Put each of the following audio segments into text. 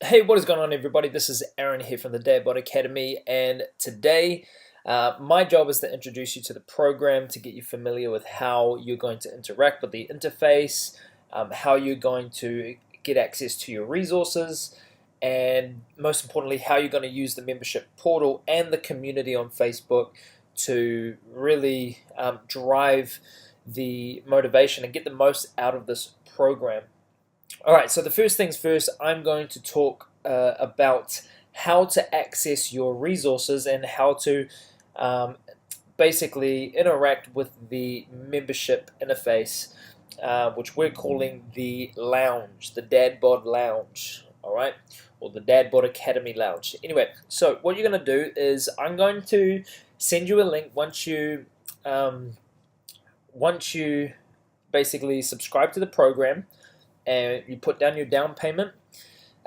Hey, what is going on, everybody? This is Aaron here from the Dad Academy, and today my job is to introduce you to the program to get you familiar with how you're going to interact with the interface, how you're going to get access to your resources, and most importantly, how you're going to use the membership portal and the community on Facebook to really drive the motivation and get the most out of this program. All right, so the first things first, I'm going to talk about how to access your resources and how to um, basically interact with the membership interface, which we're calling the lounge, the Dadbod Lounge, all right, or the Dadbod Academy Lounge. Anyway, so what you're going to do is I'm going to send you a link once you basically subscribe to the program and you put down your down payment,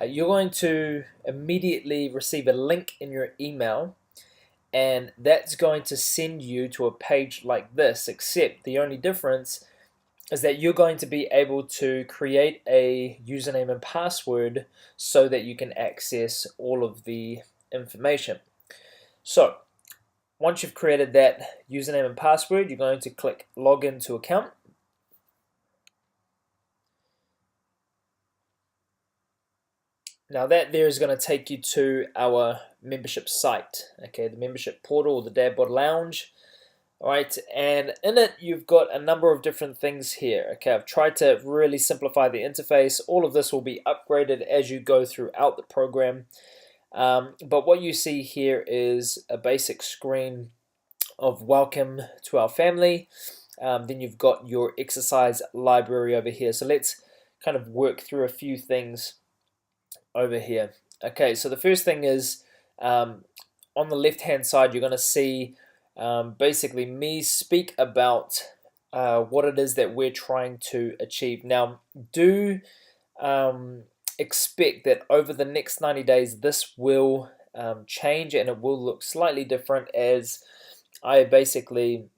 you're going to immediately receive a link in your email, and that's going to send you to a page like this, except the only difference is that you're going to be able to create a username and password so that you can access all of the information. So once you've created that username and password, you're going to click login to account. Now that there is going to take you to our membership site, okay, the membership portal, the Dadbod Lounge, all right, and in it you've got a number of different things here, okay. I've tried to really simplify the interface. All of this will be upgraded as you go throughout the program, but what you see here is a basic screen of welcome to our family. Then you've got your exercise library over here, so let's kind of work through a few things over here. Okay, so the first thing is on the left hand side, you're going to see basically me speak about what it is that we're trying to achieve. Now, do expect that over the next 90 days, this will change and it will look slightly different as I basically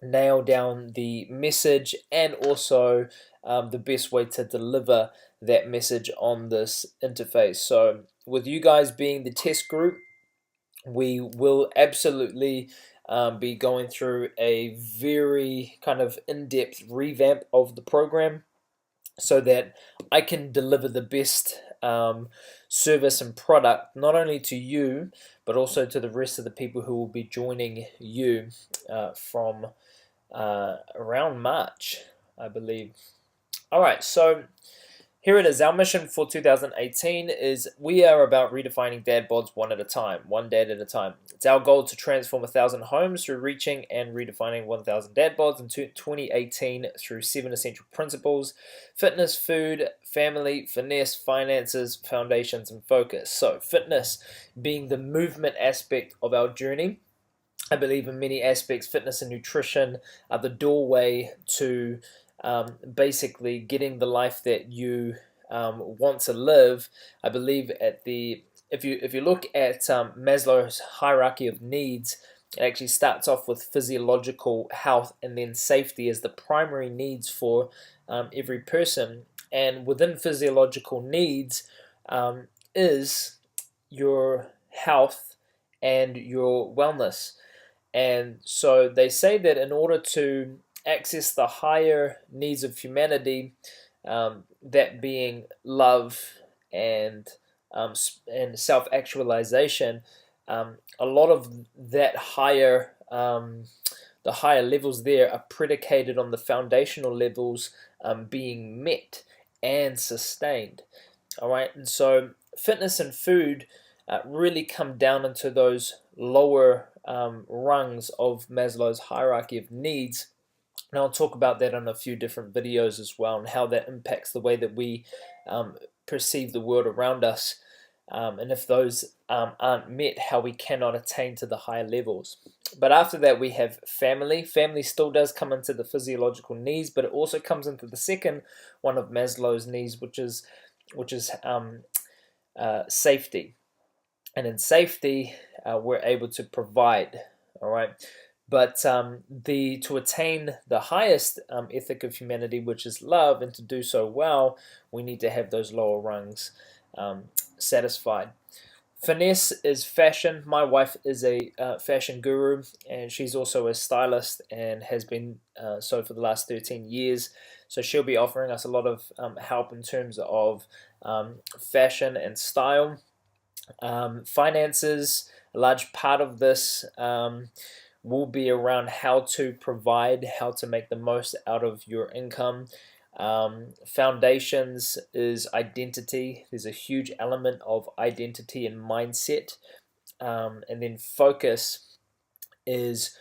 nail down the message and also the best way to deliver that message on this interface. So with you guys being the test group, we will absolutely be going through a very kind of in-depth revamp of the program so that I can deliver the best service and product not only to you but also to the rest of the people who will be joining you from around March, I believe. All right, so here it is. Our mission for 2018 is we are about redefining dad bods one at a time, one dad at a time. It's our goal to transform 1,000 homes through reaching and redefining 1,000 dad bods in 2018 through 7 essential principles: fitness, food, family, finesse, finances, foundations, and focus. So fitness being the movement aspect of our journey. I believe in many aspects, fitness and nutrition are the doorway to basically getting the life that you want to live. I believe if you look at Maslow's hierarchy of needs, it actually starts off with physiological health and then safety as the primary needs for every person. And within physiological needs is your health and your wellness. And so they say that in order to access the higher needs of humanity, that being love and self-actualization, a lot of that the higher levels there are predicated on the foundational levels being met and sustained. All right, and so fitness and food really come down into those lower rungs of Maslow's hierarchy of needs. And I'll talk about that in a few different videos as well, and how that impacts the way that we perceive the world around us. And if those aren't met, how we cannot attain to the higher levels. But after that, we have family. Family still does come into the physiological needs, but it also comes into the second one of Maslow's needs, which is safety. And in safety, we're able to provide. All right, but to attain the highest ethic of humanity, which is love, and to do so well, we need to have those lower rungs satisfied. Finesse is fashion. My wife is a fashion guru, and she's also a stylist and has been so for the last 13 years. So she'll be offering us a lot of help in terms of fashion and style. Finances, a large part of this will be around how to provide, how to make the most out of your income. Foundations is identity. There's a huge element of identity and mindset. And then focus is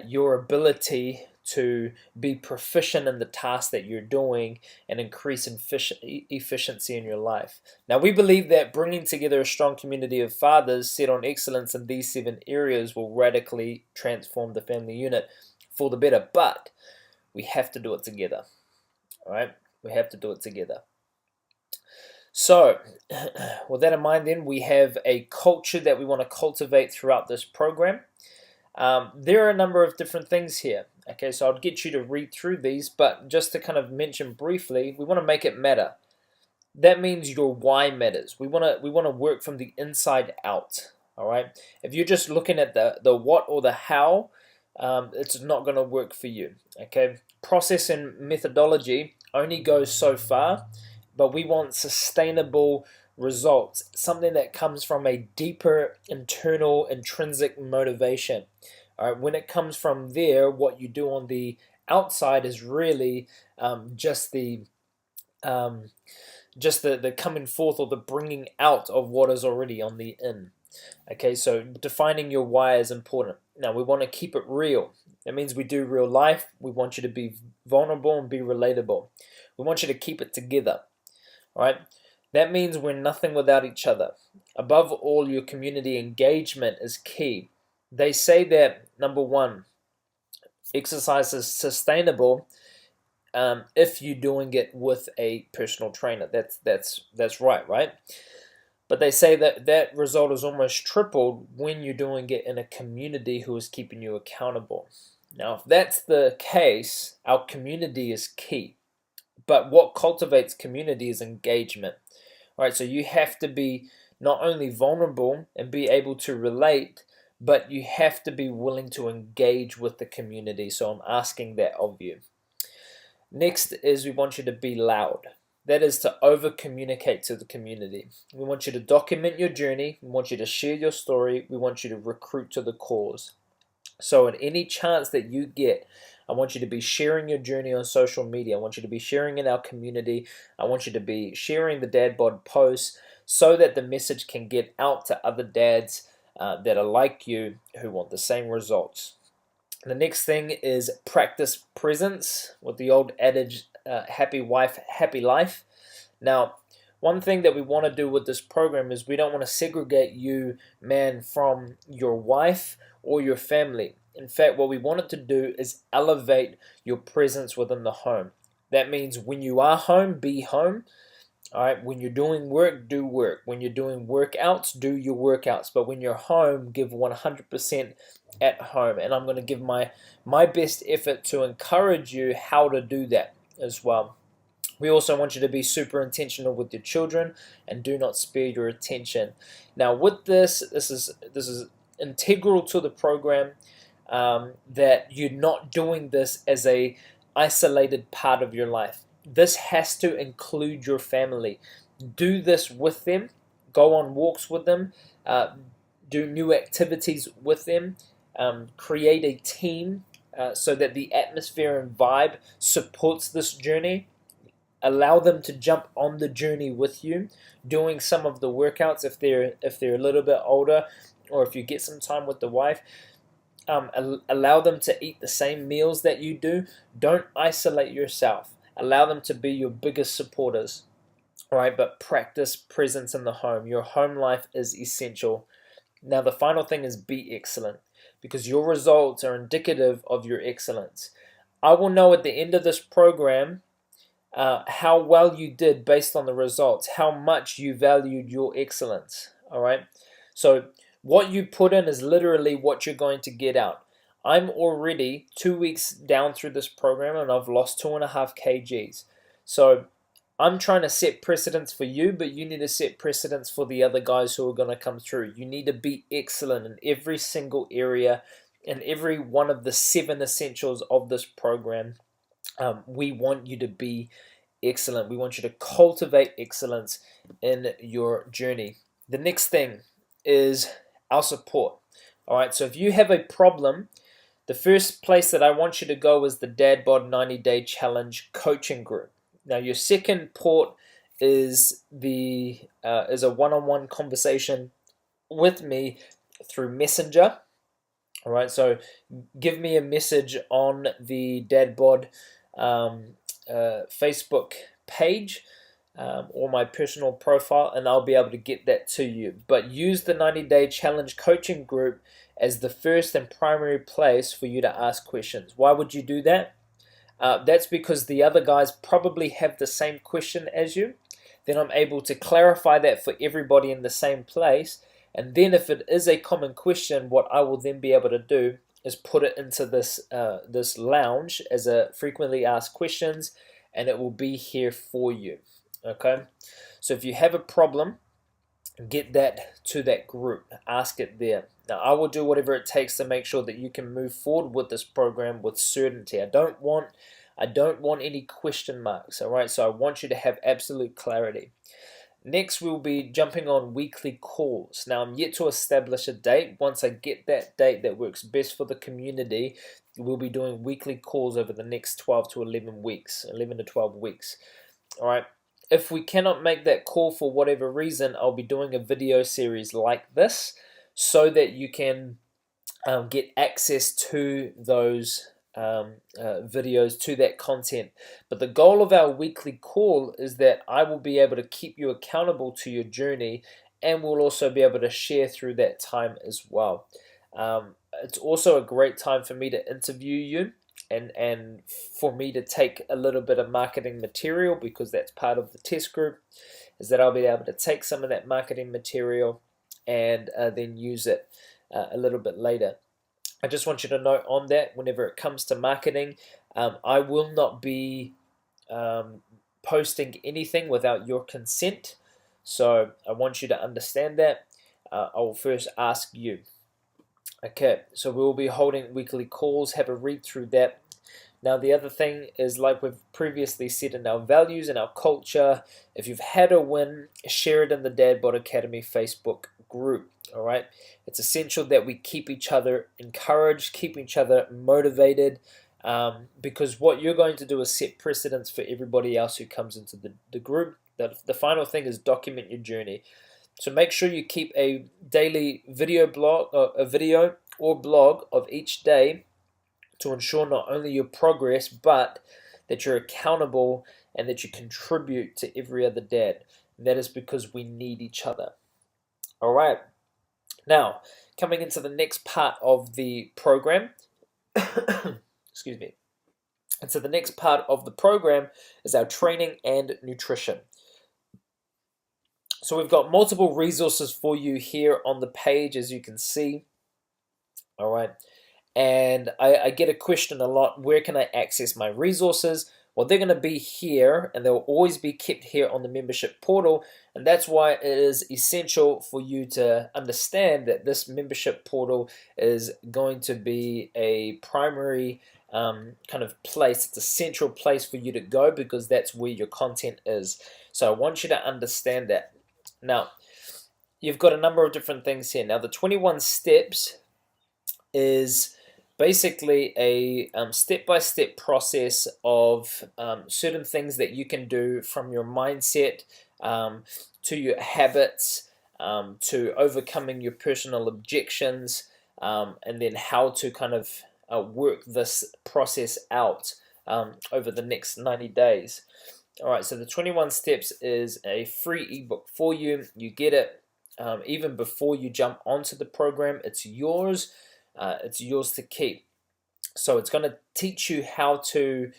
your ability to be proficient in the task that you're doing and increase efficiency in your life. Now, we believe that bringing together a strong community of fathers set on excellence in these 7 areas will radically transform the family unit for the better, but we have to do it together. All right, we have to do it together. So, with that in mind, then we have a culture that we want to cultivate throughout this program. There are a number of different things here. Okay, so I'll get you to read through these, but just to kind of mention briefly, we want to make it matter. That means your why matters. We want to work from the inside out. All right. If you're just looking at the what or the how, it's not going to work for you. Okay. Process and methodology only goes so far, but we want sustainable results, something that comes from a deeper internal intrinsic motivation. All right, when it comes from there, what you do on the outside is really just the coming forth or the bringing out of what is already on the in. Okay, so defining your why is important. Now, we want to keep it real. That means we do real life. We want you to be vulnerable and be relatable. We want you to keep it together. All right, that means we're nothing without each other. Above all, your community engagement is key. They say that, number one, exercise is sustainable if you're doing it with a personal trainer. That's right? But they say that result is almost tripled when you're doing it in a community who is keeping you accountable. Now, if that's the case, our community is key. But what cultivates community is engagement. All right, so you have to be not only vulnerable and be able to relate, but you have to be willing to engage with the community. So I'm asking that of you. Next is we want you to be loud. That is to over-communicate to the community. We want you to document your journey. We want you to share your story. We want you to recruit to the cause. So at any chance that you get, I want you to be sharing your journey on social media. I want you to be sharing in our community. I want you to be sharing the Dad Bod posts so that the message can get out to other dads that are like you who want the same results. The next thing is practice presence with the old adage, happy wife, happy life. Now, one thing that we want to do with this program is we don't want to segregate you, man, from your wife or your family. In fact, what we wanted to do is elevate your presence within the home. That means when you are home, be home. All right, when you're doing work, do work. When you're doing workouts, do your workouts. But when you're home, give 100% at home. And I'm going to give my best effort to encourage you how to do that as well. We also want you to be super intentional with your children and do not spare your attention. Now, with this is integral to the program that you're not doing this as a isolated part of your life. This has to include your family. Do this with them. Go on walks with them. Do new activities with them. Create a team so that the atmosphere and vibe supports this journey. Allow them to jump on the journey with you, doing some of the workouts if they're a little bit older, or if you get some time with the wife. Allow them to eat the same meals that you do. Don't isolate yourself. Allow them to be your biggest supporters. All right, but practice presence in the home. Your home life is essential. Now, the final thing is be excellent, because your results are indicative of your excellence. I will know at the end of this program how well you did based on the results, how much you valued your excellence. All right, so what you put in is literally what you're going to get out. I'm already 2 weeks down through this program and I've lost 2.5 kgs. So I'm trying to set precedents for you, but you need to set precedents for the other guys who are going to come through. You need to be excellent in every single area, in every one of the 7 essentials of this program. We want you to be excellent. We want you to cultivate excellence in your journey. The next thing is our support. All right, so if you have a problem, the first place that I want you to go is the Dad Bod 90-Day Challenge coaching group. Now, your second port is a one-on-one conversation with me through Messenger. All right, so give me a message on the Dad Bod Facebook page or my personal profile, and I'll be able to get that to you. But use the 90-Day Challenge coaching group as the first and primary place for you to ask questions. Why would you do that? That's because the other guys probably have the same question as you. Then I'm able to clarify that for everybody in the same place. And then if it is a common question, what I will then be able to do is put it into this lounge as a frequently asked questions, and it will be here for you. Okay, so if you have a problem, get that to that group, ask it there. Now, I will do whatever it takes to make sure that you can move forward with this program with certainty. I don't want any question marks. All right, so I want you to have absolute clarity. Next, we'll be jumping on weekly calls. Now, I'm yet to establish a date. Once I get that date that works best for the community, we'll be doing weekly calls over the next 12 to 11 weeks, 11 to 12 weeks. All right. If we cannot make that call for whatever reason, I'll be doing a video series like this so that you can get access to those videos, to that content. But the goal of our weekly call is that I will be able to keep you accountable to your journey, and we'll also be able to share through that time as well. It's also a great time for me to interview you and for me to take a little bit of marketing material, because that's part of the test group, is that I'll be able to take some of that marketing material and then use it a little bit later. I just want you to note on that whenever it comes to marketing, I will not be posting anything without your consent. So I want you to understand that. I will first ask you. Okay, so we'll be holding weekly calls. Have a read through that. Now, the other thing is, like we've previously said, in our values and our culture, if you've had a win, share it in the Dad Bod Academy Facebook group. All right, it's essential that we keep each other encouraged, keep each other motivated, because what you're going to do is set precedents for everybody else who comes into the group. The final thing is document your journey. So make sure you keep a daily video blog, a video or blog of each day, to ensure not only your progress, but that you're accountable and that you contribute to every other dad. And that is because we need each other. All right. Now, coming into the next part of the program, excuse me. And so the next part of the program is our training and nutrition. So we've got multiple resources for you here on the page, as you can see. All right. And I get a question a lot, where can I access my resources? Well, they're going to be here, and they'll always be kept here on the membership portal. And that's why it is essential for you to understand that this membership portal is going to be a primary kind of place. It's a central place for you to go, because that's where your content is. So I want you to understand that. Now, you've got a number of different things here. Now, the 21 steps is basically a step-by-step process of certain things that you can do, from your mindset to your habits, to overcoming your personal objections, and then how to kind of work this process out over the next 90 days. All right, so the 21 steps is a free ebook for you. You get it even before you jump onto the program. It's yours. It's yours to keep. So it's going to teach you how to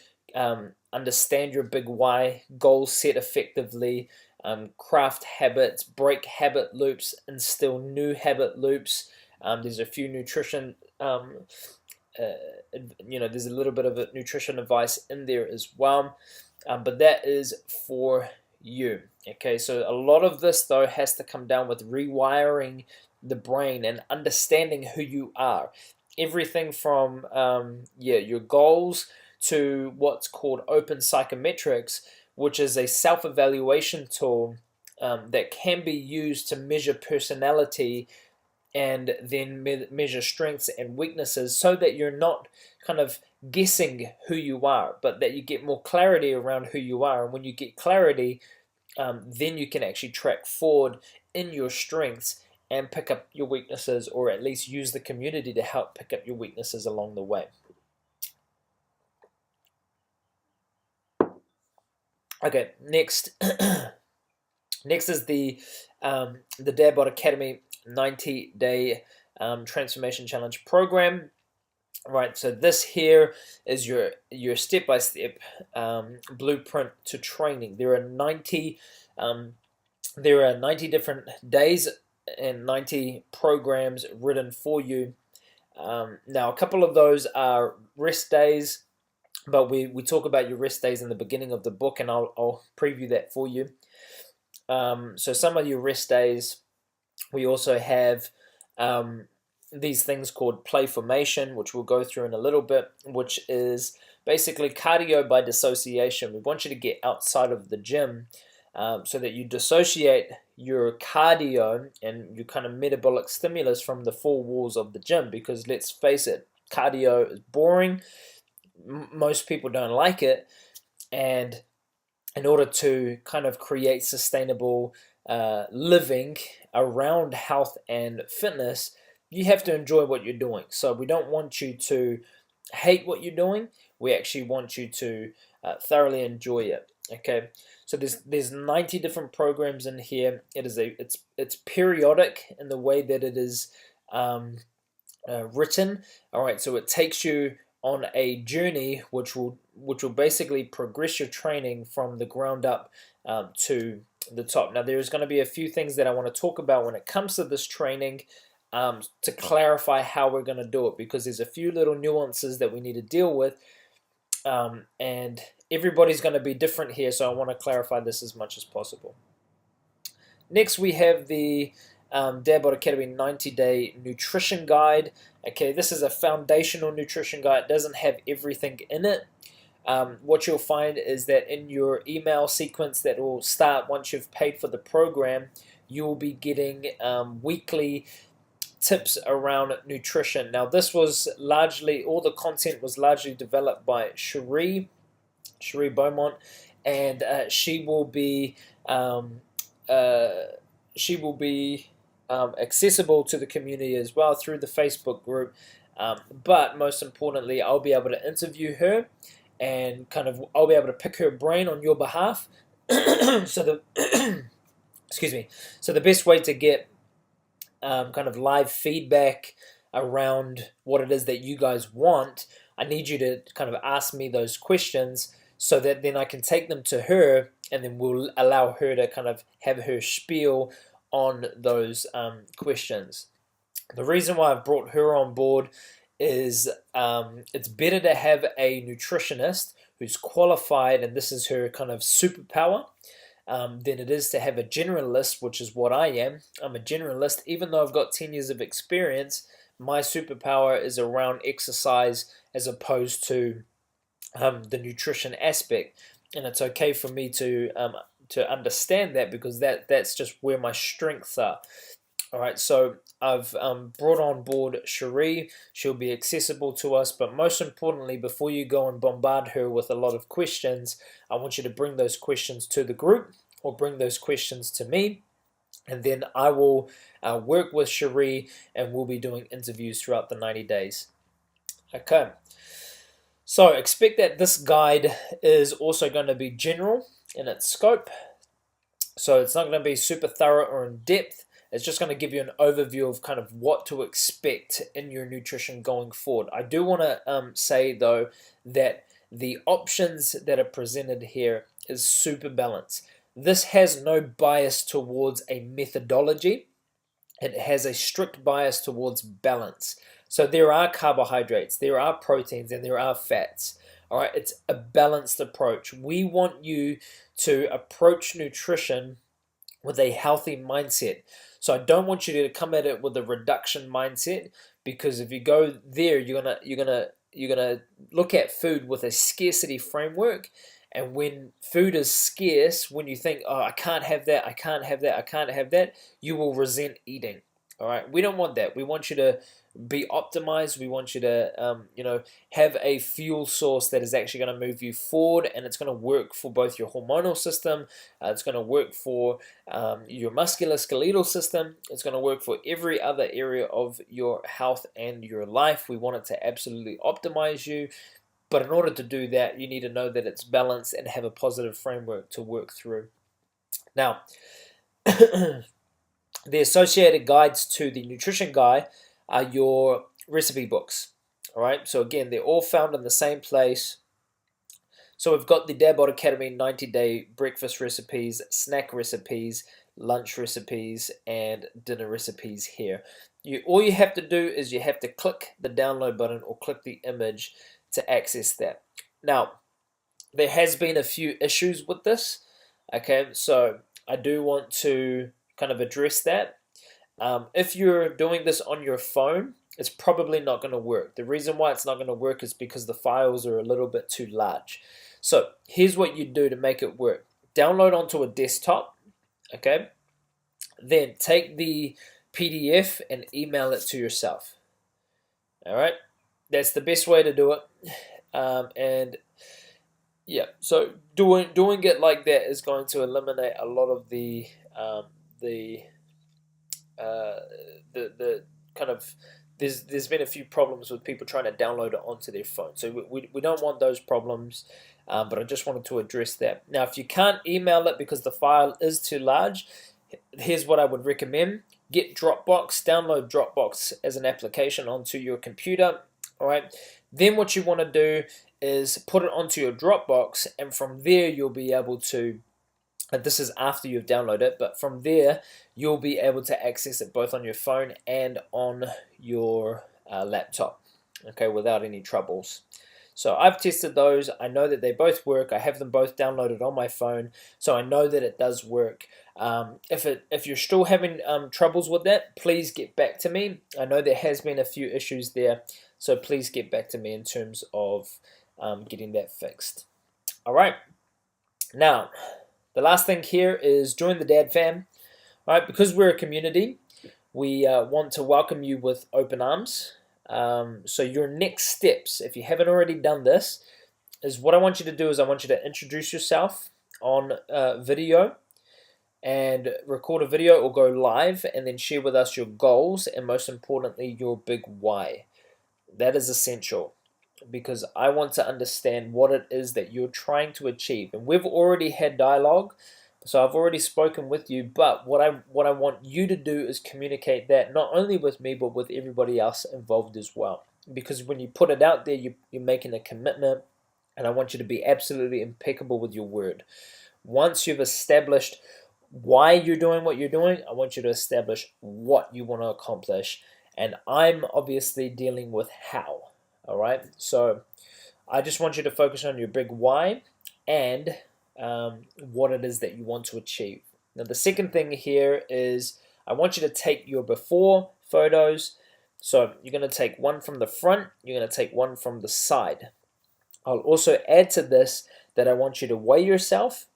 understand your big why, goal set effectively, craft habits, break habit loops, instill new habit loops. There's a few nutrition, there's a little bit of a nutrition advice in there as well. but that is for you. Okay, so a lot of this though has to come down with rewiring the brain and understanding who you are. Everything from your goals to what's called open psychometrics, which is a self-evaluation tool that can be used to measure personality and then measure strengths and weaknesses so that you're not kind of guessing who you are, but that you get more clarity around who you are. And when you get clarity, then you can actually track forward in your strengths and pick up your weaknesses, or at least use the community to help pick up your weaknesses along the way. Okay, next, next is the Darebot Academy 90-day transformation challenge program. Right, so this here is your step-by-step blueprint to training. There are 90 different days and 90 programs written for you. Now, a couple of those are rest days, but we talk about your rest days in the beginning of the book, and I'll preview that for you. So some of your rest days, we also have these things called play formation, which we'll go through in a little bit, which is basically cardio by dissociation. We want you to get outside of the gym so that you dissociate your cardio and your kind of metabolic stimulus from the four walls of the gym, because let's face it, cardio is boring. Most people don't like it, and in order to kind of create sustainable living around health and fitness, you have to enjoy what you're doing. So we don't want you to hate what you're doing. We actually want you to thoroughly enjoy it. Okay, so there's 90 different programs in here. It's periodic in the way that it is written. All right, so it takes you on a journey which will basically progress your training from the ground up to the top. Now, there's going to be a few things that I want to talk about when it comes to this training to clarify how we're going to do it, because there's a few little nuances that we need to deal with, and everybody's going to be different here, so I want to clarify this as much as possible. Next, we have the Darebot Academy 90-day nutrition guide. Okay, this is a foundational nutrition guide. It doesn't have everything in it. What you'll find is that in your email sequence that will start once you've paid for the program, you'll be getting weekly tips around nutrition. Now, this was largely, all the content was largely developed by Cherie Beaumont, and she will be accessible to the community as well through the Facebook group. But most importantly, I'll be able to interview her, and I'll be able to pick her brain on your behalf. So excuse me. So the best way to get kind of live feedback around what it is that you guys want, I need you to kind of ask me those questions so that then I can take them to her, and then we'll allow her to kind of have her spiel on those questions. The reason why I've brought her on board is it's better to have a nutritionist who's qualified, and this is her kind of superpower, than it is to have a generalist, which is what I am. I'm a generalist. Even though I've got 10 years of experience, my superpower is around exercise as opposed to the nutrition aspect. And it's okay for me to understand that, because that's just where my strengths are. All right, so I've brought on board Cherie. She'll be accessible to us, but most importantly, before you go and bombard her with a lot of questions, I want you to bring those questions to the group or bring those questions to me, and then I will work with Cherie, and we'll be doing interviews throughout the 90 days. Okay, so expect that this guide is also going to be general in its scope, so it's not going to be super thorough or in depth. It's just going to give you an overview of kind of what to expect in your nutrition going forward. I do want to say, though, that the options that are presented here is super balanced. This has no bias towards a methodology. It has a strict bias towards balance. So there are carbohydrates, there are proteins, and there are fats. All right, it's a balanced approach. We want you to approach nutrition with a healthy mindset. So I don't want you to come at it with a reduction mindset, because if you go there, you're gonna look at food with a scarcity framework. And when food is scarce, when you think, oh, I can't have that, I can't have that, I can't have that, you will resent eating. All right, we don't want that. We want you to be optimized. We want you to, have a fuel source that is actually going to move you forward, and it's going to work for both your hormonal system. It's going to work for your musculoskeletal system. It's going to work for every other area of your health and your life. We want it to absolutely optimize you. But in order to do that, you need to know that it's balanced and have a positive framework to work through. Now, the associated guides to the nutrition guide are your recipe books. All right, so again, they're all found in the same place. So we've got the Dad Academy 90-day breakfast recipes, snack recipes, lunch recipes, and dinner recipes here. All you have to do is you have to click the download button or click the image to access that. Now, there has been a few issues with this. Okay, so I do want to kind of address that. If you're doing this on your phone, it's probably not going to work. The reason why it's not going to work is because the files are a little bit too large. So here's what you do to make it work. Download onto a desktop, okay? Then take the PDF and email it to yourself. All right? That's the best way to do it. And yeah, so doing it like that is going to eliminate a lot of the kind of there's been a few problems with people trying to download it onto their phone. So we don't want those problems, but I just wanted to address that. Now, if you can't email it because the file is too large, here's what I would recommend. Get Dropbox, download Dropbox as an application onto your computer. All right. Then what you want to do is put it onto your Dropbox, and from there you'll be able to, this is after you've downloaded it, but from there you'll be able to access it both on your phone and on your laptop, okay, without any troubles. So I've tested those. I know that they both work. I have them both downloaded on my phone, so I know that it does work. If you're still having troubles with that, please get back to me. I know there has been a few issues there, so please get back to me in terms of getting that fixed. All right. Now, the last thing here is join the Dad Fam. All right, because we're a community, we want to welcome you with open arms. So your next steps, if you haven't already done this, is what I want you to do is I want you to introduce yourself on video and record a video or go live, and then share with us your goals and most importantly your big why. That is essential, because I want to understand what it is that you're trying to achieve. And we've already had dialogue, so I've already spoken with you, but what I want you to do is communicate that not only with me, but with everybody else involved as well. Because when you put it out there, you're making a commitment, and I want you to be absolutely impeccable with your word. Once you've established why you're doing what you're doing, I want you to establish what you want to accomplish. And I'm obviously dealing with how. All right, so I just want you to focus on your big why and what it is that you want to achieve. Now, the second thing here is I want you to take your before photos. So you're going to take one from the front, you're going to take one from the side. I'll also add to this that I want you to weigh yourself,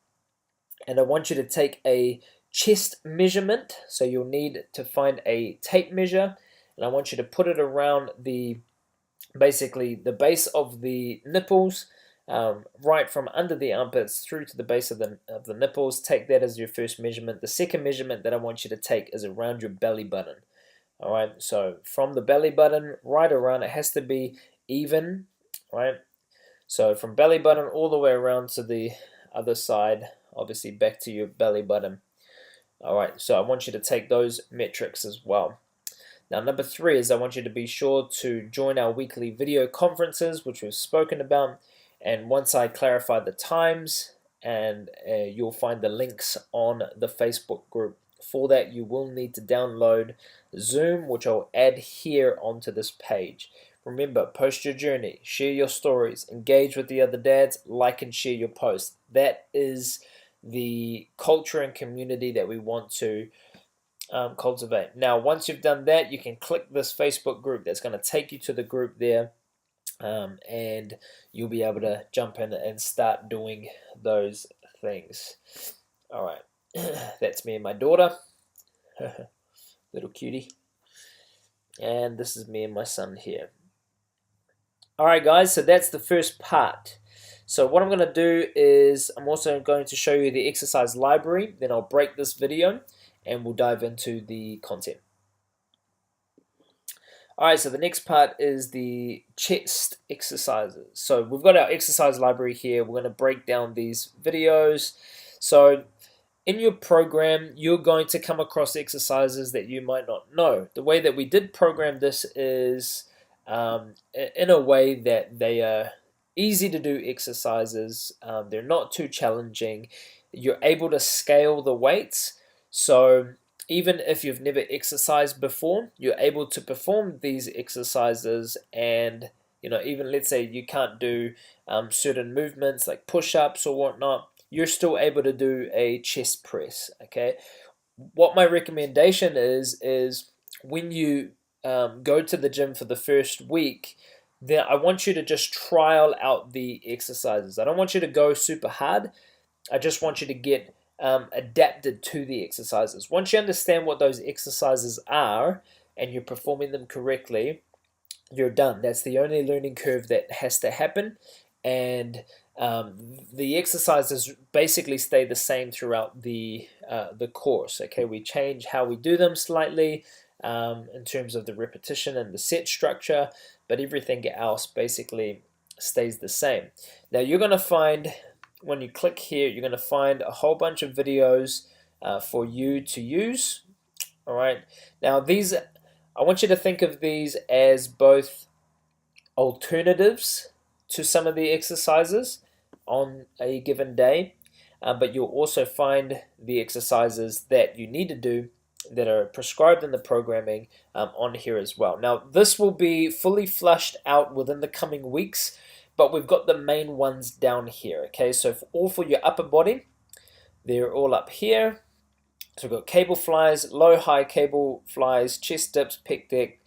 and I want you to take a chest measurement. So you'll need to find a tape measure, and I want you to put it around basically the base of the nipples, right from under the armpits through to the base of the nipples. Take that as your first measurement. The second measurement that I want you to take is around your belly button. All right, so from the belly button right around, it has to be even, right? So from belly button all the way around to the other side, obviously back to your belly button. All right, so I want you to take those metrics as well. Now, number 3 is I want you to be sure to join our weekly video conferences, which we've spoken about. And once I clarify the times, and you'll find the links on the Facebook group. For that, you will need to download Zoom, which I'll add here onto this page. Remember, post your journey, share your stories, engage with the other dads, like and share your posts. That is the culture and community that we want to cultivate. Now, once you've done that, you can click this Facebook group. That's going to take you to the group there, and you'll be able to jump in and start doing those things. All right, that's me and my daughter, little cutie, and this is me and my son here. All right, guys, so that's the first part. So what I'm going to do is I'm also going to show you the exercise library, then I'll break this video and we'll dive into the content. All right, so the next part is the chest exercises. So we've got our exercise library here. We're going to break down these videos. So in your program, you're going to come across exercises that you might not know. The way that we did program this is in a way that they are easy to do exercises. They're not too challenging. You're able to scale the weights. So even if you've never exercised before, you're able to perform these exercises. And even let's say you can't do certain movements like push-ups or whatnot, you're still able to do a chest press. Okay, what my recommendation is when you go to the gym for the first week, then I want you to just trial out the exercises. I don't want you to go super hard. I just want you to get adapted to the exercises. Once you understand what those exercises are and you're performing them correctly, you're done. That's the only learning curve that has to happen. And the exercises basically stay the same throughout the course. Okay, we change how we do them slightly in terms of the repetition and the set structure, but everything else basically stays the same. Now you're going to find, when you click here, you're going to find a whole bunch of videos for you to use. All right, now these, I want you to think of these as both alternatives to some of the exercises on a given day, but you'll also find the exercises that you need to do that are prescribed in the programming on here as well. Now this will be fully flushed out within the coming weeks, but we've got the main ones down here. Okay, so for your upper body, they're all up here. So we've got cable flies, low high cable flies, chest dips, pec deck,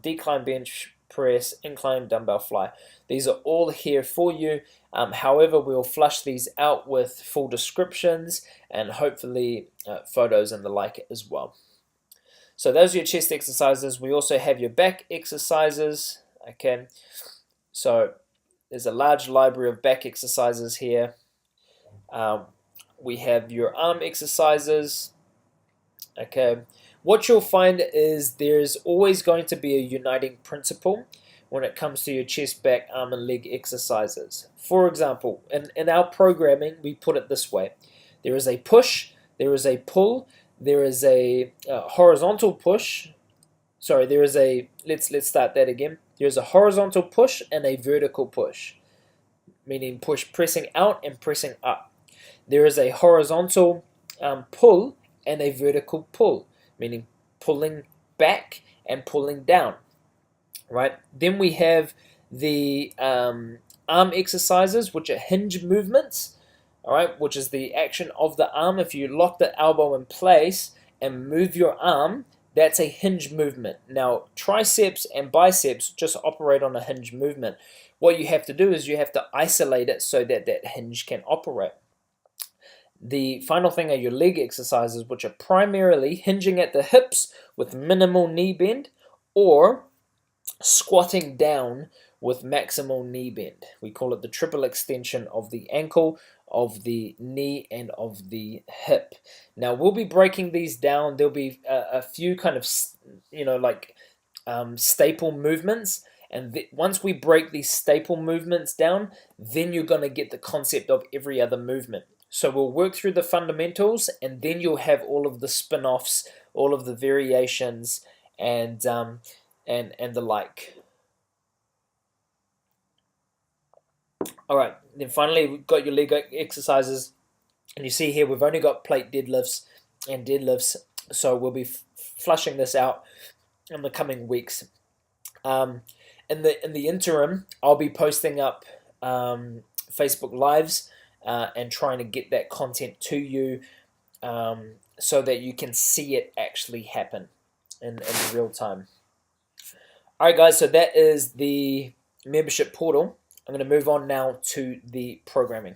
decline bench press, incline dumbbell fly. These are all here for you. However, we'll flush these out with full descriptions and hopefully photos and the like as well. So those are your chest exercises. We also have your back exercises. Okay, so there's a large library of back exercises here. We have your arm exercises. Okay, what you'll find is there's always going to be a uniting principle when it comes to your chest, back, arm, and leg exercises. For example, in our programming, we put it this way. There is a push, there is a pull, there is a horizontal push. Sorry, there is a, let's start that again. There's a horizontal push and a vertical push, meaning pressing out and pressing up. There is a horizontal pull and a vertical pull, meaning pulling back and pulling down, right? Then we have the arm exercises, which are hinge movements, all right, which is the action of the arm. If you lock the elbow in place and move your arm, that's a hinge movement. Now, triceps and biceps just operate on a hinge movement. What you have to do is you have to isolate it so that that hinge can operate. The final thing are your leg exercises, which are primarily hinging at the hips with minimal knee bend or squatting down with maximal knee bend. We call it the triple extension of the ankle, of the knee, and of the hip. Now we'll be breaking these down. There'll be a few kind of, staple movements. And once we break these staple movements down, then you're going to get the concept of every other movement. So we'll work through the fundamentals, and then you'll have all of the spin-offs, all of the variations, and the like. All right, then finally we've got your leg exercises, and you see here we've only got plate deadlifts and deadlifts, so we'll be flushing this out in the coming weeks. in the interim, I'll be posting up Facebook Lives and trying to get that content to you so that you can see it actually happen in real time. All right, guys, so that is the membership portal. I'm going to move on now to the programming.